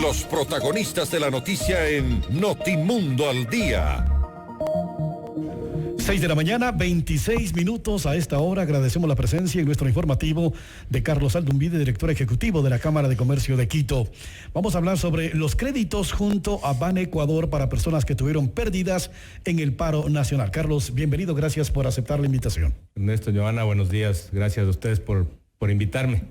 Los protagonistas de la noticia en Notimundo al Día. 6 de la mañana, 26 minutos a esta hora. Agradecemos la presencia en nuestro informativo de Carlos Aldumbide, director ejecutivo de la Cámara de Comercio de Quito. Vamos a hablar sobre los créditos junto a Banecuador para personas que tuvieron pérdidas en el paro nacional. Carlos, bienvenido, gracias por aceptar la invitación. Ernesto, Joana, buenos días. Gracias a ustedes por invitarme.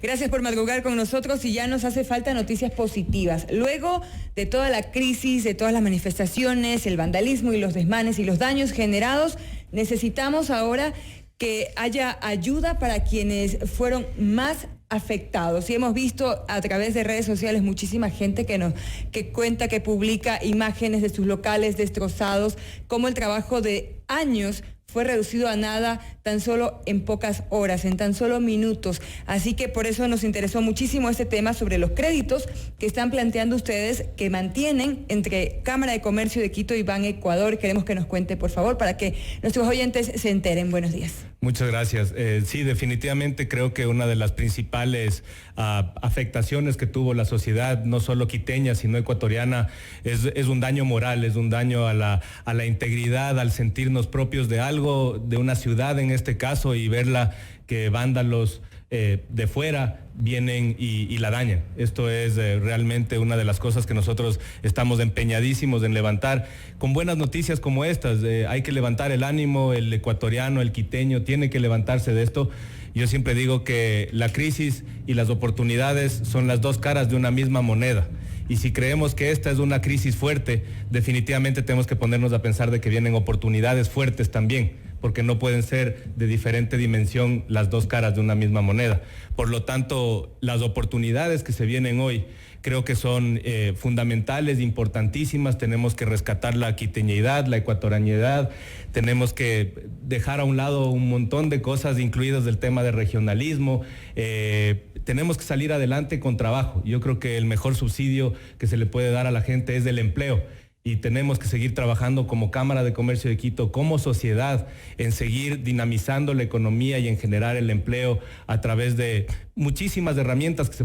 Gracias por madrugar con nosotros y ya nos hace falta noticias positivas. Luego de toda la crisis, de todas las manifestaciones, el vandalismo y los desmanes y los daños generados, necesitamos ahora que haya ayuda para quienes fueron más afectados. Y hemos visto a través de redes sociales muchísima gente que cuenta, que publica imágenes de sus locales destrozados, cómo el trabajo de años fue reducido a nada tan solo en pocas horas, en tan solo minutos. Así que por eso nos interesó muchísimo este tema sobre los créditos que están planteando ustedes, que mantienen entre Cámara de Comercio de Quito y Banecuador. Queremos que nos cuente, por favor, para que nuestros oyentes se enteren. Buenos días. Muchas gracias. Sí, definitivamente creo que una de las principales afectaciones que tuvo la sociedad, no solo quiteña, sino ecuatoriana, es un daño moral, es un daño a la integridad, al sentirnos propios de algo, de una ciudad en este caso, y verla que vándalos de fuera vienen y la dañan. Esto es realmente una de las cosas que nosotros estamos empeñadísimos en levantar. Con buenas noticias como estas, hay que levantar el ánimo, el ecuatoriano, el quiteño tiene que levantarse de esto. Yo siempre digo que la crisis y las oportunidades son las dos caras de una misma moneda. Y si creemos que esta es una crisis fuerte, definitivamente tenemos que ponernos a pensar de que vienen oportunidades fuertes también, porque no pueden ser de diferente dimensión las dos caras de una misma moneda. Por lo tanto, las oportunidades que se vienen hoy creo que son fundamentales, importantísimas. Tenemos que rescatar la quiteñidad, la ecuatorianidad, tenemos que dejar a un lado un montón de cosas, incluidas el tema de regionalismo. Tenemos que salir adelante con trabajo. Yo creo que el mejor subsidio que se le puede dar a la gente es el empleo. Y tenemos que seguir trabajando como Cámara de Comercio de Quito, como sociedad, en seguir dinamizando la economía y en generar el empleo a través de muchísimas herramientas que se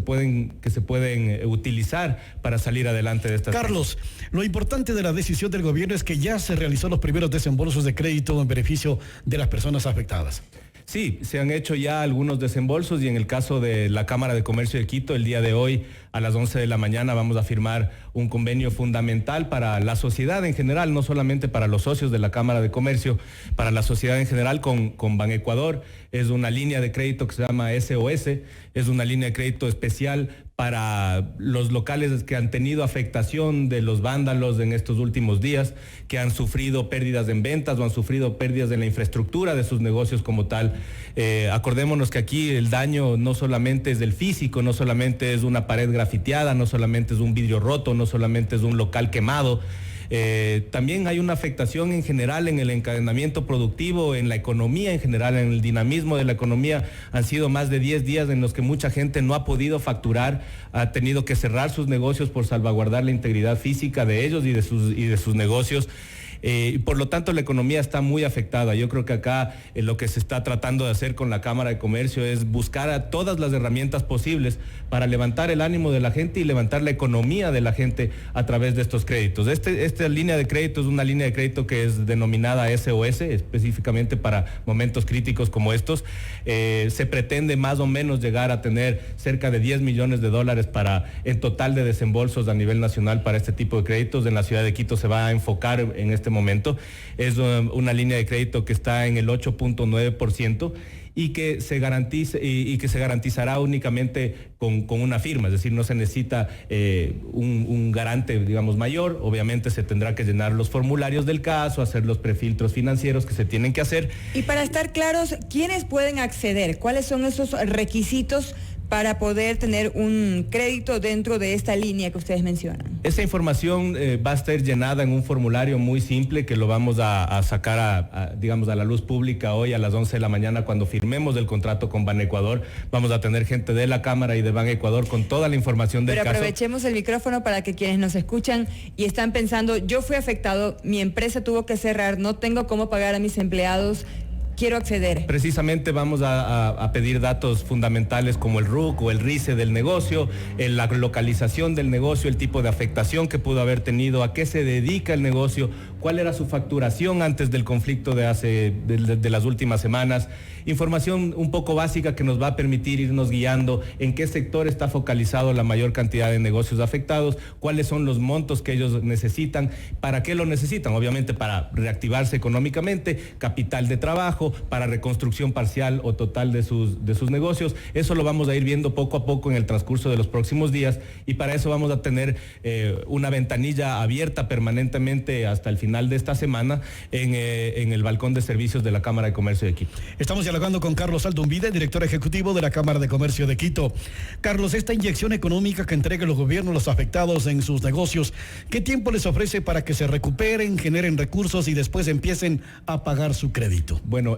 pueden utilizar para salir adelante de estas. Carlos, lo importante de la decisión del gobierno es que ya se realizó los primeros desembolsos de crédito en beneficio de las personas afectadas. Sí, se han hecho ya algunos desembolsos y en el caso de la Cámara de Comercio de Quito, el día de hoy a las 11 de la mañana vamos a firmar un convenio fundamental para la sociedad en general, no solamente para los socios de la Cámara de Comercio, para la sociedad en general con Banecuador. Es una línea de crédito que se llama SOS, es una línea de crédito especial para los locales que han tenido afectación de los vándalos en estos últimos días, que han sufrido pérdidas en ventas o han sufrido pérdidas en la infraestructura de sus negocios como tal. Acordémonos que aquí el daño no solamente es del físico, no solamente es una pared grafiteada, no solamente es un vidrio roto, no solamente es un local quemado. También hay una afectación en general en el encadenamiento productivo, en la economía en general, en el dinamismo de la economía. Han sido más de 10 días en los que mucha gente no ha podido facturar, ha tenido que cerrar sus negocios por salvaguardar la integridad física de ellos y de sus negocios. Por lo tanto, la economía está muy afectada. Yo creo que acá lo que se está tratando de hacer con la Cámara de Comercio es buscar a todas las herramientas posibles para levantar el ánimo de la gente y levantar la economía de la gente a través de estos créditos. Esta línea de crédito es una línea de crédito que es denominada SOS, específicamente para momentos críticos como estos. Se pretende más o menos llegar a tener cerca de $10 millones en total de desembolsos a nivel nacional para este tipo de créditos. En la ciudad de Quito se va a enfocar en este momento. Es una línea de crédito que está en el 8.9% y que se garantizará únicamente con una firma, es decir, no se necesita un garante, digamos, mayor. Obviamente se tendrá que llenar los formularios del caso, hacer los prefiltros financieros que se tienen que hacer. Y para estar claros, ¿quiénes pueden acceder? ¿Cuáles son esos requisitos para poder tener un crédito dentro de esta línea que ustedes mencionan? Esa información va a estar llenada en un formulario muy simple que lo vamos a sacar digamos, a la luz pública hoy a las 11 de la mañana cuando firmemos el contrato con Banecuador. Vamos a tener gente de la Cámara y de Banecuador con toda la información del caso. Pero aprovechemos el micrófono para que quienes nos escuchan y están pensando, yo fui afectado, mi empresa tuvo que cerrar, no tengo cómo pagar a mis empleados. quiero acceder? Precisamente vamos a pedir datos fundamentales como el RUC o el RICE del negocio, la localización del negocio, el tipo de afectación que pudo haber tenido, a qué se dedica el negocio, cuál era su facturación antes del conflicto de las últimas semanas. Información un poco básica que nos va a permitir irnos guiando en qué sector está focalizado la mayor cantidad de negocios afectados, cuáles son los montos que ellos necesitan, para qué lo necesitan, obviamente para reactivarse económicamente, capital de trabajo, para reconstrucción parcial o total de sus negocios. Eso lo vamos a ir viendo poco a poco en el transcurso de los próximos días, y para eso vamos a tener una ventanilla abierta permanentemente hasta el final de esta semana en el balcón de servicios de la Cámara de Comercio de Quito. Estamos dialogando con Carlos Aldumbide, director ejecutivo de la Cámara de Comercio de Quito. Carlos, esta inyección económica que entreguen los gobiernos, los afectados en sus negocios, ¿qué tiempo les ofrece para que se recuperen, generen recursos y después empiecen a pagar su crédito? Bueno,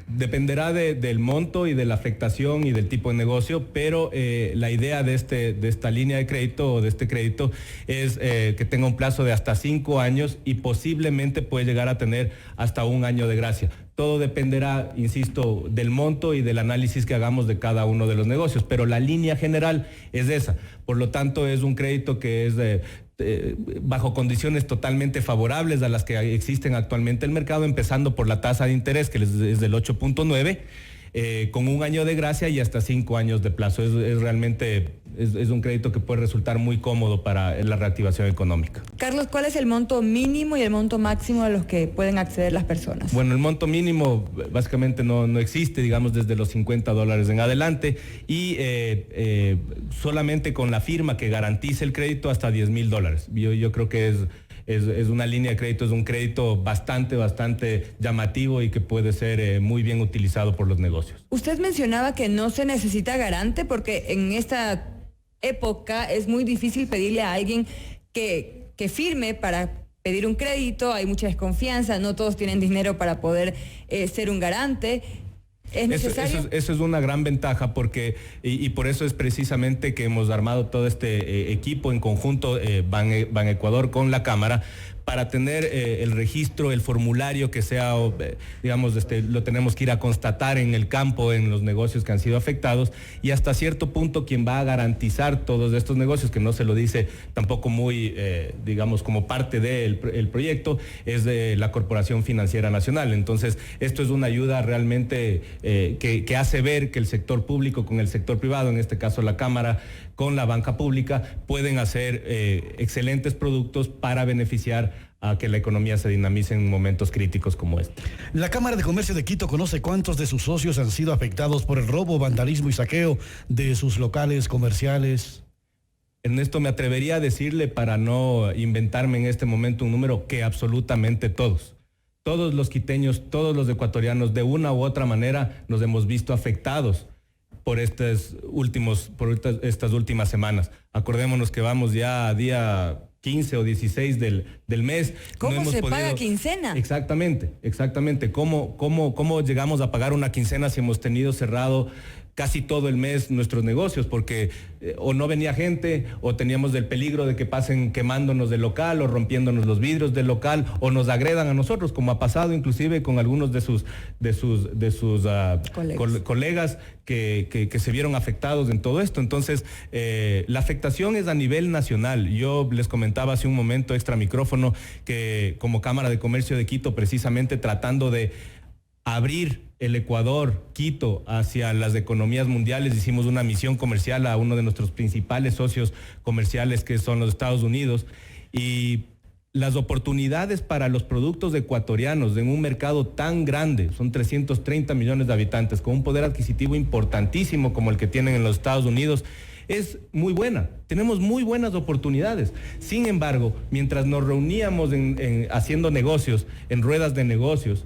dependerá del monto y de la afectación y del tipo de negocio, pero la idea de esta línea de crédito o de este crédito es que tenga un plazo de hasta 5 años y posiblemente puede llegar a tener hasta 1 año de gracia. Todo dependerá, insisto, del monto y del análisis que hagamos de cada uno de los negocios, pero la línea general es esa. Por lo tanto, es un crédito que es bajo condiciones totalmente favorables a las que existen actualmente en el mercado, empezando por la tasa de interés, que es del 8.9%, con 1 año de gracia y hasta 5 años de plazo. Realmente un crédito que puede resultar muy cómodo para la reactivación económica. Carlos, ¿cuál es el monto mínimo y el monto máximo a los que pueden acceder las personas? Bueno, el monto mínimo básicamente no existe, digamos, desde los $50 en adelante, y solamente con la firma que garantice el crédito hasta $10,000. Yo creo que es una línea de crédito, es un crédito bastante llamativo y que puede ser muy bien utilizado por los negocios. Usted mencionaba que no se necesita garante porque en esta época es muy difícil pedirle a alguien que firme para pedir un crédito, hay mucha desconfianza, no todos tienen dinero para poder ser un garante. ¿Es necesario? Eso es una gran ventaja porque, y por eso es precisamente que hemos armado todo este equipo en conjunto, Ban Ecuador con la Cámara, para tener el registro, el formulario que sea, digamos, lo tenemos que ir a constatar en el campo, en los negocios que han sido afectados, y hasta cierto punto quien va a garantizar todos estos negocios, que no se lo dice tampoco muy, digamos, como parte del proyecto, es de la Corporación Financiera Nacional. Entonces, esto es una ayuda realmente que hace ver que el sector público con el sector privado, en este caso la Cámara, con la banca pública, pueden hacer excelentes productos para beneficiar a que la economía se dinamice en momentos críticos como este. La Cámara de Comercio de Quito conoce cuántos de sus socios han sido afectados por el robo, vandalismo y saqueo de sus locales comerciales. Ernesto, me atrevería a decirle, para no inventarme en este momento un número, que absolutamente todos. Todos los quiteños, todos los ecuatorianos, de una u otra manera nos hemos visto afectados por estas últimas semanas. Acordémonos que vamos ya a día 15 o 16 del mes. ¿Cómo se paga quincena? Exactamente. ¿Cómo llegamos a pagar una quincena si hemos tenido cerrado casi todo el mes nuestros negocios? Porque o no venía gente, o teníamos el peligro de que pasen quemándonos del local o rompiéndonos los vidrios del local, o nos agredan a nosotros, como ha pasado inclusive con algunos de sus colegas que se vieron afectados en todo esto. Entonces, la afectación es a nivel nacional. Yo les comentaba hace un momento extra micrófono que como Cámara de Comercio de Quito, precisamente tratando de abrir el Ecuador, Quito, hacia las economías mundiales, hicimos una misión comercial a uno de nuestros principales socios comerciales, que son los Estados Unidos, y las oportunidades para los productos ecuatorianos en un mercado tan grande, son 330 millones de habitantes, con un poder adquisitivo importantísimo como el que tienen en los Estados Unidos, es muy buena. Tenemos muy buenas oportunidades. Sin embargo, mientras nos reuníamos haciendo negocios, en ruedas de negocios,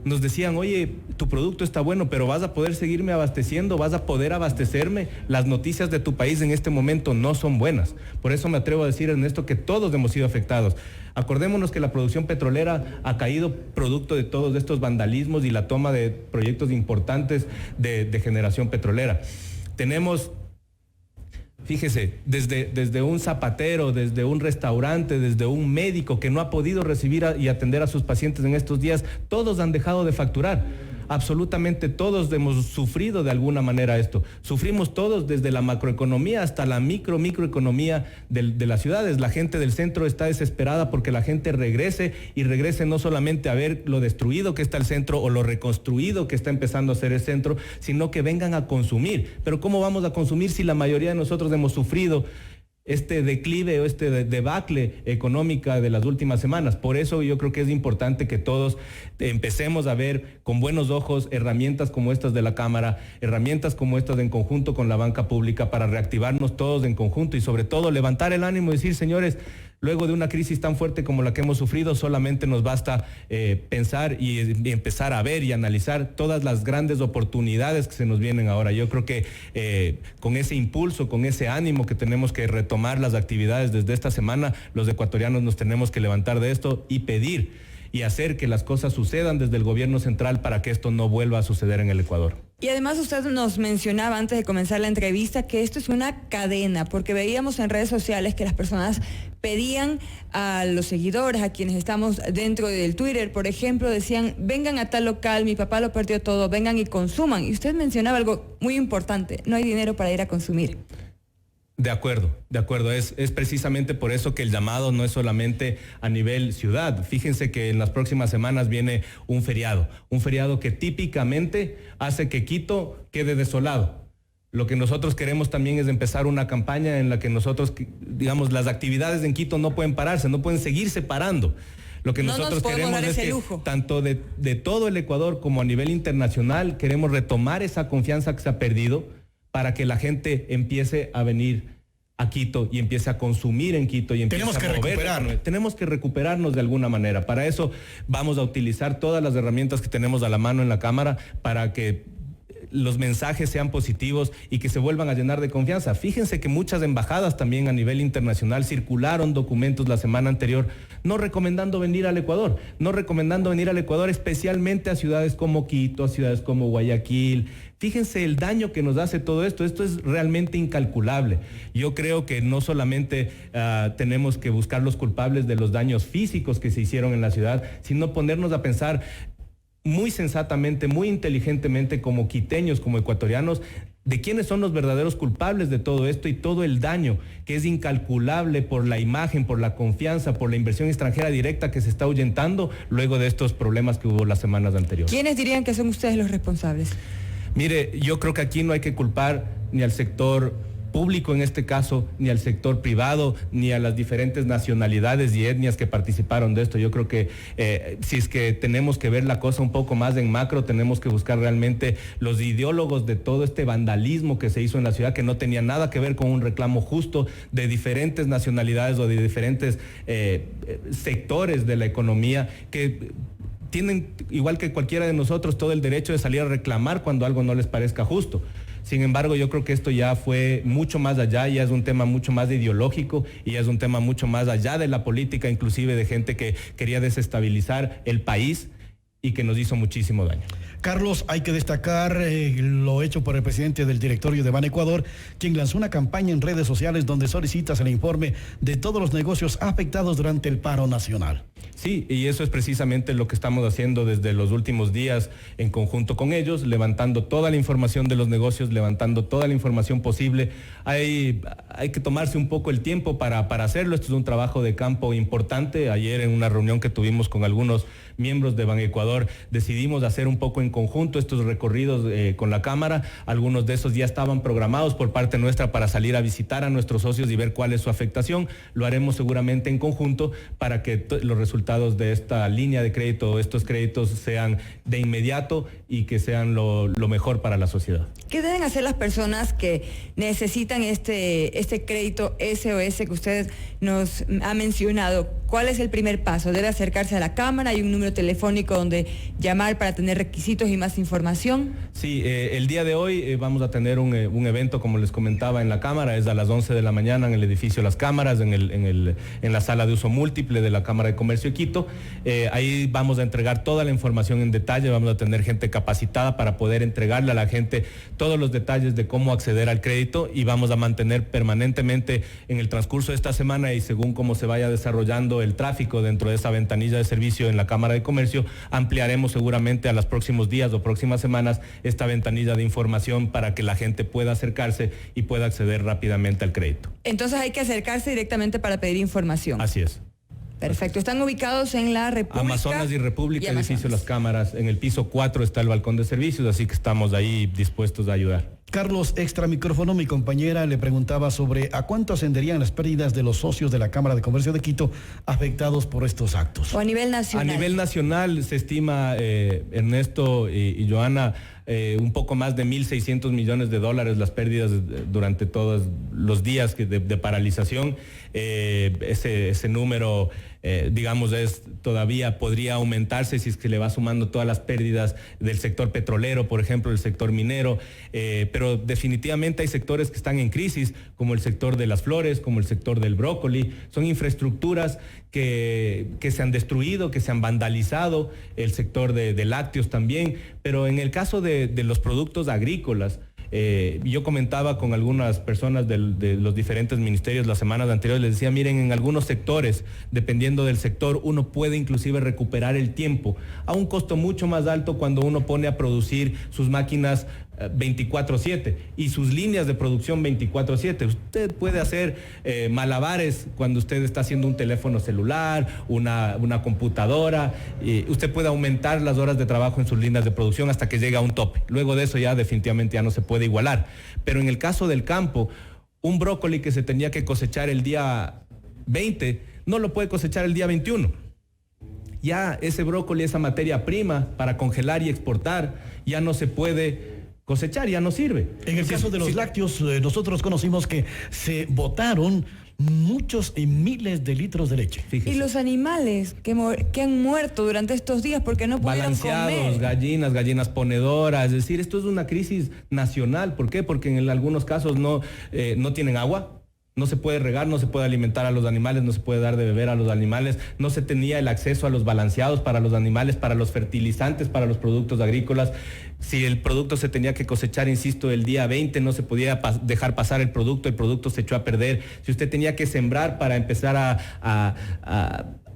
nos decían, oye, tu producto está bueno, pero vas a poder seguirme abasteciendo, vas a poder abastecerme. Las noticias de tu país en este momento no son buenas. Por eso me atrevo a decir, Ernesto, que todos hemos sido afectados. Acordémonos que la producción petrolera ha caído producto de todos estos vandalismos y la toma de proyectos importantes de generación petrolera. Tenemos, fíjese, desde un zapatero, desde un restaurante, desde un médico que no ha podido recibir y atender a sus pacientes en estos días, todos han dejado de facturar. absolutamente todos hemos sufrido de alguna manera esto. Sufrimos todos desde la macroeconomía hasta la microeconomía de las ciudades. La gente del centro está desesperada porque la gente regrese y regrese no solamente a ver lo destruido que está el centro o lo reconstruido que está empezando a ser el centro, sino que vengan a consumir. Pero ¿cómo vamos a consumir si la mayoría de nosotros hemos sufrido este declive o este debacle económica de las últimas semanas? Por eso yo creo que es importante que todos empecemos a ver con buenos ojos herramientas como estas de la Cámara, herramientas como estas en conjunto con la banca pública para reactivarnos todos en conjunto y sobre todo levantar el ánimo y decir, señores, luego de una crisis tan fuerte como la que hemos sufrido, solamente nos basta pensar y empezar a ver y analizar todas las grandes oportunidades que se nos vienen ahora. Yo creo que con ese impulso, con ese ánimo que tenemos que retomar las actividades desde esta semana, los ecuatorianos nos tenemos que levantar de esto y pedir y hacer que las cosas sucedan desde el gobierno central para que esto no vuelva a suceder en el Ecuador. Y además usted nos mencionaba antes de comenzar la entrevista que esto es una cadena, porque veíamos en redes sociales que las personas pedían a los seguidores, a quienes estamos dentro del Twitter, por ejemplo, decían, vengan a tal local, mi papá lo perdió todo, vengan y consuman. Y usted mencionaba algo muy importante, no hay dinero para ir a consumir. De acuerdo. Es precisamente por eso que el llamado no es solamente a nivel ciudad. Fíjense que en las próximas semanas viene un feriado que típicamente hace que Quito quede desolado. Lo que nosotros queremos también es empezar una campaña en la que nosotros, digamos, las actividades en Quito no pueden pararse, no pueden seguirse parando. Lo que nosotros queremos es que tanto de todo el Ecuador como a nivel internacional queremos retomar esa confianza que se ha perdido para que la gente empiece a venir a Quito y empiece a consumir en Quito y empiece a mover. Tenemos que recuperarnos de alguna manera. Para eso vamos a utilizar todas las herramientas que tenemos a la mano en la Cámara para que los mensajes sean positivos y que se vuelvan a llenar de confianza. Fíjense que muchas embajadas también a nivel internacional circularon documentos la semana anterior no recomendando venir al Ecuador, especialmente a ciudades como Quito, a ciudades como Guayaquil. Fíjense el daño que nos hace todo esto. Esto es realmente incalculable. Yo creo que no solamente tenemos que buscar los culpables de los daños físicos que se hicieron en la ciudad, sino ponernos a pensar muy sensatamente, muy inteligentemente como quiteños, como ecuatorianos, de quiénes son los verdaderos culpables de todo esto y todo el daño que es incalculable por la imagen, por la confianza, por la inversión extranjera directa que se está ahuyentando luego de estos problemas que hubo las semanas anteriores. ¿Quiénes dirían que son ustedes los responsables? Mire, yo creo que aquí no hay que culpar ni al sector público en este caso, ni al sector privado, ni a las diferentes nacionalidades y etnias que participaron de esto. Yo creo que si es que tenemos que ver la cosa un poco más en macro, tenemos que buscar realmente los ideólogos de todo este vandalismo que se hizo en la ciudad, que no tenía nada que ver con un reclamo justo de diferentes nacionalidades o de diferentes sectores de la economía que tienen, igual que cualquiera de nosotros, todo el derecho de salir a reclamar cuando algo no les parezca justo. Sin embargo, yo creo que esto ya fue mucho más allá, ya es un tema mucho más ideológico y ya es un tema mucho más allá de la política, inclusive de gente que quería desestabilizar el país y que nos hizo muchísimo daño. Carlos, hay que destacar lo hecho por el presidente del directorio de Banecuador, quien lanzó una campaña en redes sociales donde solicita el informe de todos los negocios afectados durante el paro nacional. Sí, y eso es precisamente lo que estamos haciendo desde los últimos días en conjunto con ellos, levantando toda la información de los negocios, levantando toda la información posible. Hay que tomarse un poco el tiempo para hacerlo. Esto es un trabajo de campo importante. Ayer en una reunión que tuvimos con algunos miembros de Banecuador decidimos hacer un poco en conjunto estos recorridos con la Cámara. Algunos de esos ya estaban programados por parte nuestra para salir a visitar a nuestros socios y ver cuál es su afectación. Lo haremos seguramente en conjunto para que los resultados de esta línea de crédito, estos créditos sean de inmediato y que sean lo mejor para la sociedad. ¿Qué deben hacer las personas que necesitan este crédito SOS que usted nos ha mencionado? ¿Cuál es el primer paso? ¿Debe acercarse a la Cámara? ¿Hay un número telefónico donde llamar para tener requisitos y más información? Sí, el día de hoy vamos a tener un evento, como les comentaba, en la Cámara. Es a las 11 de la mañana en el edificio Las Cámaras, en la sala de uso múltiple de la Cámara de Comercio de Quito. Ahí vamos a entregar toda la información en detalle. Vamos a tener gente capacitada para poder entregarle a la gente todos los detalles de cómo acceder al crédito, y vamos a mantener permanentemente en el transcurso de esta semana y según cómo se vaya desarrollando el tráfico dentro de esa ventanilla de servicio en la Cámara de Comercio, ampliaremos seguramente a los próximos días días o próximas semanas esta ventanilla de información para que la gente pueda acercarse y pueda acceder rápidamente al crédito. Entonces hay que acercarse directamente para pedir información. Así es. Perfecto. Están ubicados en la República. Amazonas y República, edificio Las Cámaras. En el piso 4 está el balcón de servicios, así que estamos ahí dispuestos a ayudar. Carlos, extra micrófono, mi compañera le preguntaba sobre a cuánto ascenderían las pérdidas de los socios de la Cámara de Comercio de Quito afectados por estos actos. O a nivel nacional. A nivel nacional se estima, Ernesto y Joana, un poco más de 1.600 millones de dólares las pérdidas durante todos los días de paralización. Ese número, digamos, todavía podría aumentarse si es que le va sumando todas las pérdidas del sector petrolero, por ejemplo, el sector minero, pero definitivamente hay sectores que están en crisis, como el sector de las flores, como el sector del brócoli. Son infraestructuras que se han destruido, que se han vandalizado, el sector de lácteos también, pero en el caso de los productos agrícolas, yo comentaba con algunas personas de los diferentes ministerios las semanas anteriores, les decía, miren, en algunos sectores, dependiendo del sector, uno puede inclusive recuperar el tiempo a un costo mucho más alto cuando uno pone a producir sus máquinas 24/7 y sus líneas de producción 24/7. Usted puede hacer malabares cuando usted está haciendo un teléfono celular, una computadora, usted puede aumentar las horas de trabajo en sus líneas de producción hasta que llegue a un tope. Luego de eso ya definitivamente ya no se puede igualar. Pero en el caso del campo, un brócoli que se tenía que cosechar el día 20, no lo puede cosechar el día 21. Ya ese brócoli, esa materia prima para congelar y exportar, ya no se puede cosechar, ya no sirve. En el caso de los lácteos, nosotros conocimos que se botaron muchos y miles de litros de leche. Fíjese. Y los animales que han muerto durante estos días porque no pudieron balanceados, comer. gallinas ponedoras, es decir, esto es una crisis nacional. ¿Por qué? Porque en algunos casos no tienen agua. No se puede regar, no se puede alimentar a los animales, no se puede dar de beber a los animales, no se tenía el acceso a los balanceados para los animales, para los fertilizantes, para los productos agrícolas. Si el producto se tenía que cosechar, insisto, el día 20, no se podía dejar pasar el producto se echó a perder. Si usted tenía que sembrar para empezar a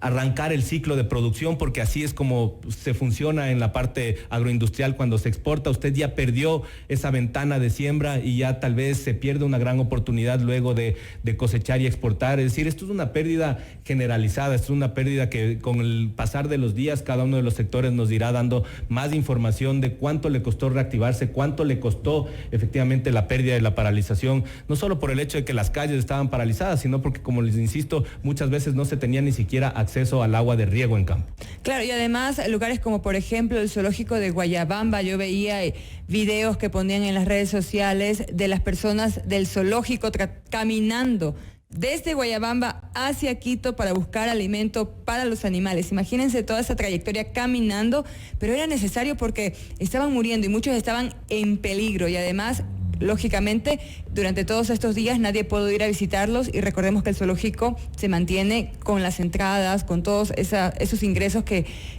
arrancar el ciclo de producción, porque así es como se funciona en la parte agroindustrial cuando se exporta, usted ya perdió esa ventana de siembra y ya tal vez se pierde una gran oportunidad luego de cosechar y exportar. Es decir, esto es una pérdida generalizada, esto es una pérdida que con el pasar de los días cada uno de los sectores nos irá dando más información de cuánto le costó reactivarse, cuánto le costó efectivamente la pérdida de la paralización, no solo por el hecho de que las calles estaban paralizadas, sino porque, como les insisto, muchas veces no se tenía ni siquiera acceso al agua de riego en campo. Claro, y además lugares como por ejemplo el zoológico de Guayabamba, yo veía videos que ponían en las redes sociales de las personas del zoológico caminando desde Guayabamba hacia Quito para buscar alimento para los animales. Imagínense toda esa trayectoria caminando, pero era necesario porque estaban muriendo y muchos estaban en peligro y además, lógicamente, durante todos estos días nadie pudo ir a visitarlos y recordemos que el zoológico se mantiene con las entradas, con todos esos ingresos,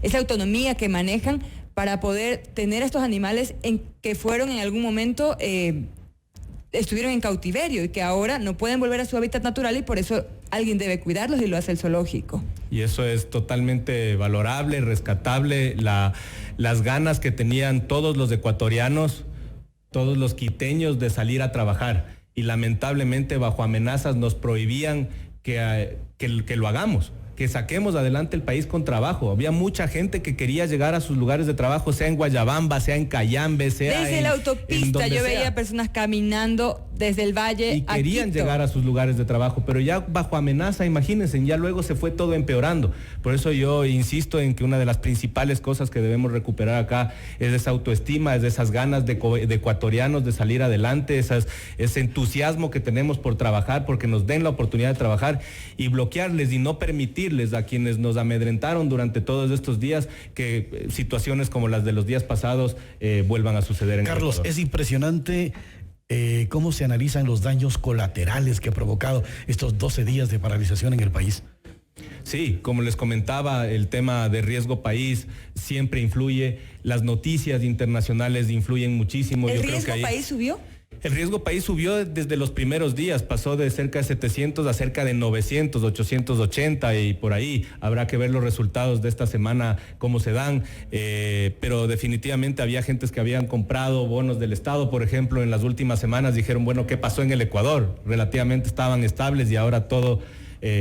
esa autonomía que manejan para poder tener a estos animales que fueron en algún momento, estuvieron en cautiverio y que ahora no pueden volver a su hábitat natural y por eso alguien debe cuidarlos y lo hace el zoológico. Y eso es totalmente valorable, rescatable, las ganas que tenían todos los ecuatorianos, todos los quiteños de salir a trabajar y lamentablemente bajo amenazas nos prohibían que lo hagamos, que saquemos adelante el país con trabajo. Había mucha gente que quería llegar a sus lugares de trabajo, sea en Guayabamba, sea en Cayambe, sea desde la autopista yo veía personas caminando desde el valle y querían Quito. Llegar a sus lugares de trabajo, pero ya bajo amenaza, imagínense, ya luego se fue todo empeorando. Por eso yo insisto en que una de las principales cosas que debemos recuperar acá es esa autoestima, es de esas ganas de ecuatorianos de salir adelante, ese entusiasmo que tenemos por trabajar, porque nos den la oportunidad de trabajar y bloquearles y no permitirles a quienes nos amedrentaron durante todos estos días que situaciones como las de los días pasados vuelvan a suceder en Carlos, Ecuador. Es impresionante cómo se analizan los daños colaterales que ha provocado estos 12 días de paralización en el país. Sí, como les comentaba, el tema de riesgo país siempre influye, las noticias internacionales influyen muchísimo. ¿El riesgo país subió? El riesgo país subió desde los primeros días, pasó de cerca de 700 a cerca de 900, 880 y por ahí. Habrá que ver los resultados de esta semana, cómo se dan, pero definitivamente había gentes que habían comprado bonos del Estado, por ejemplo, en las últimas semanas dijeron, bueno, ¿qué pasó en el Ecuador? Relativamente estaban estables y ahora todo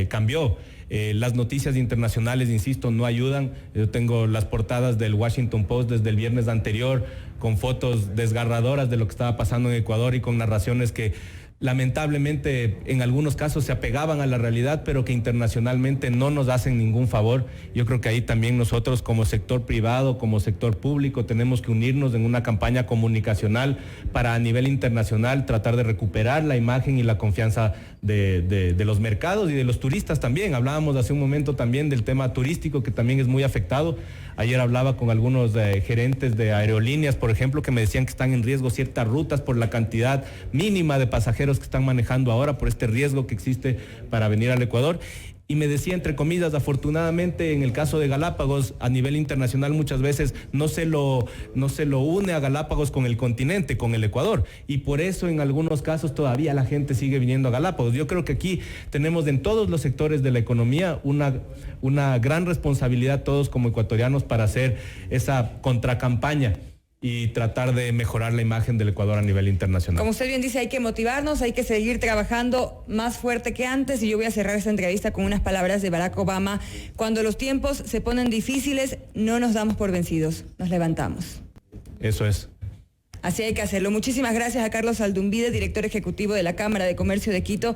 cambió. Las noticias internacionales, insisto, no ayudan. Yo tengo las portadas del Washington Post desde el viernes anterior con fotos desgarradoras de lo que estaba pasando en Ecuador y con narraciones que lamentablemente en algunos casos se apegaban a la realidad, pero que internacionalmente no nos hacen ningún favor. Yo creo que ahí también nosotros como sector privado, como sector público, tenemos que unirnos en una campaña comunicacional para a nivel internacional tratar de recuperar la imagen y la confianza de los mercados y de los turistas también. Hablábamos hace un momento también del tema turístico, que también es muy afectado. Ayer hablaba con algunos gerentes de aerolíneas, por ejemplo, que me decían que están en riesgo ciertas rutas por la cantidad mínima de pasajeros que están manejando ahora, por este riesgo que existe para venir al Ecuador. Y me decía, entre comillas, afortunadamente en el caso de Galápagos, a nivel internacional muchas veces no se lo une a Galápagos con el continente, con el Ecuador. Y por eso en algunos casos todavía la gente sigue viniendo a Galápagos. Yo creo que aquí tenemos en todos los sectores de la economía una gran responsabilidad todos como ecuatorianos para hacer esa contracampaña y tratar de mejorar la imagen del Ecuador a nivel internacional. Como usted bien dice, hay que motivarnos, hay que seguir trabajando más fuerte que antes, y yo voy a cerrar esta entrevista con unas palabras de Barack Obama. Cuando los tiempos se ponen difíciles, no nos damos por vencidos, nos levantamos. Eso es. Así hay que hacerlo. Muchísimas gracias a Carlos Aldumbide, director ejecutivo de la Cámara de Comercio de Quito.